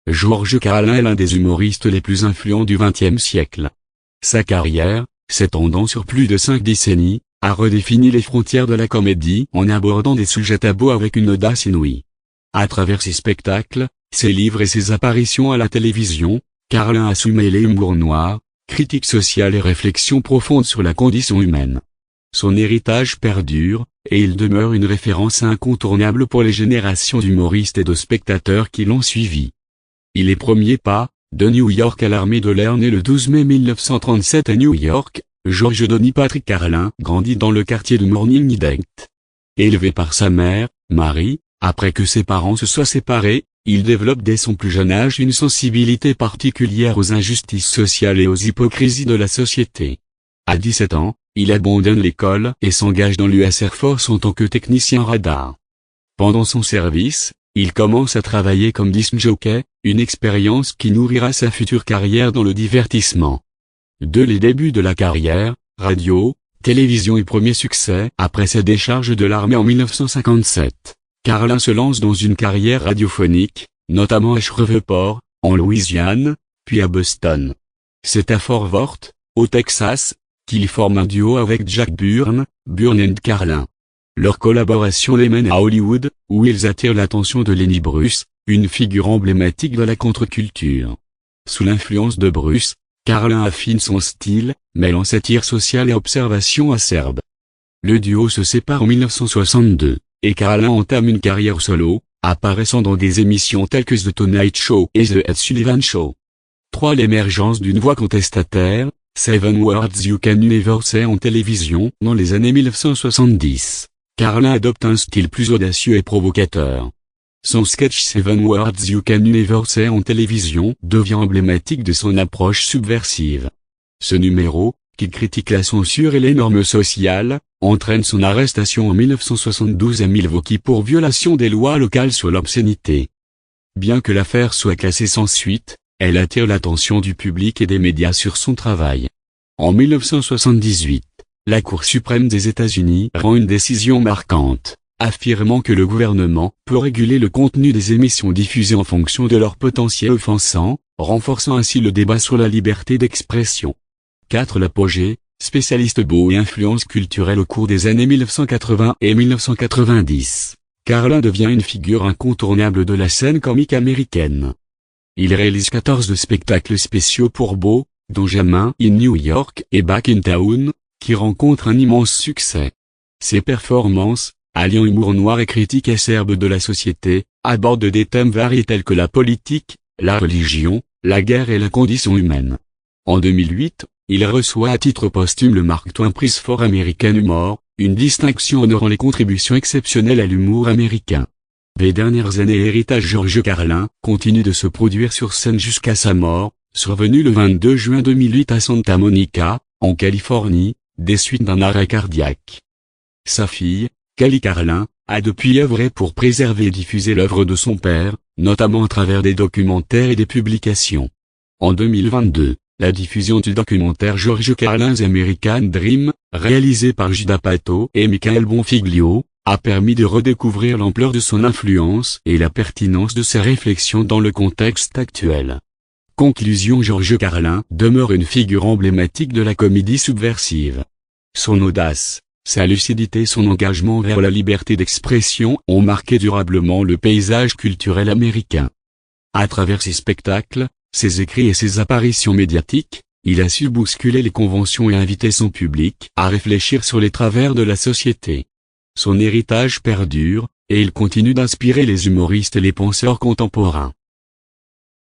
Georges Carlin est l'un des humoristes les plus influents du XXe siècle. Sa carrière, s'étendant sur plus de 5 décennies, a redéfini les frontières de la comédie en abordant des sujets tabous avec une audace inouïe. À travers ses spectacles, ses livres et ses apparitions à la télévision, Carlin a su mêler humour noir, critique sociale et réflexion profonde sur la condition humaine. Son héritage perdure, et il demeure une référence incontournable pour les générations d'humoristes et de spectateurs qui l'ont suivi. Il est premier pas, de New York à l'armée de l'air. Né le 12 mai 1937 à New York, Georges Denis Patrick Carlin grandit dans le quartier de Morning-Needect. Élevé par sa mère, Marie, après que ses parents se soient séparés, il développe dès son plus jeune âge une sensibilité particulière aux injustices sociales et aux hypocrisies de la société. À 17 ans, il abandonne l'école et s'engage dans l'US Air Force en tant que technicien radar. Pendant son service, il commence à travailler comme disc jockey, une expérience qui nourrira sa future carrière dans le divertissement. Dès les débuts de la carrière, radio, télévision et premier succès après sa décharge de l'armée en 1957. Carlin se lance dans une carrière radiophonique, notamment à Shreveport, en Louisiane, puis à Boston. C'est à Fort Worth, au Texas, qu'il forme un duo avec Jack Byrne & Carlin. Leur collaboration les mène à Hollywood, où ils attirent l'attention de Lenny Bruce, une figure emblématique de la contre-culture. Sous l'influence de Bruce, Carlin affine son style, mêlant satire sociale et observation acerbe. Le duo se sépare en 1962, et Carlin entame une carrière solo, apparaissant dans des émissions telles que The Tonight Show et The Ed Sullivan Show. L'émergence d'une voix contestataire, 7 Words You Can Never Say en télévision. Dans les années 1970, Carlin adopte un style plus audacieux et provocateur. Son sketch 7 Words You Can Never Say en télévision devient emblématique de son approche subversive. Ce numéro, qui critique la censure et les normes sociales, entraîne son arrestation en 1972 à Milwaukee pour violation des lois locales sur l'obscénité. Bien que l'affaire soit classée sans suite, elle attire l'attention du public et des médias sur son travail. En 1978, la Cour suprême des États-Unis rend une décision marquante, affirmant que le gouvernement peut réguler le contenu des émissions diffusées en fonction de leur potentiel offensant, renforçant ainsi le débat sur la liberté d'expression. L'apogée, spécialiste beau et influence culturelle au cours des années 1980 et 1990. Carlin devient une figure incontournable de la scène comique américaine. Il réalise 14 spectacles spéciaux pour Beau, dont Jamin in New York et Back in Town, qui rencontrent un immense succès. Ses performances, alliant humour noir et critique acerbe de la société, abordent des thèmes variés tels que la politique, la religion, la guerre et la condition humaine. En 2008, il reçoit à titre posthume le Mark Twain Prize for American Humor, une distinction honorant les contributions exceptionnelles à l'humour américain. Les dernières années, héritage Georges Carlin continue de se produire sur scène jusqu'à sa mort, survenue le 22 juin 2008 à Santa Monica, en Californie, des suites d'un arrêt cardiaque. Sa fille, Kelly Carlin, a depuis œuvré pour préserver et diffuser l'œuvre de son père, notamment à travers des documentaires et des publications. En 2022, la diffusion du documentaire Georges Carlin's American Dream, réalisé par Judah Pato et Michael Bonfiglio, a permis de redécouvrir l'ampleur de son influence et la pertinence de ses réflexions dans le contexte actuel. Conclusion: Georges Carlin demeure une figure emblématique de la comédie subversive. Son audace, sa lucidité et son engagement vers la liberté d'expression ont marqué durablement le paysage culturel américain. À travers ses spectacles, ses écrits et ses apparitions médiatiques, il a su bousculer les conventions et inviter son public à réfléchir sur les travers de la société. Son héritage perdure, et il continue d'inspirer les humoristes et les penseurs contemporains.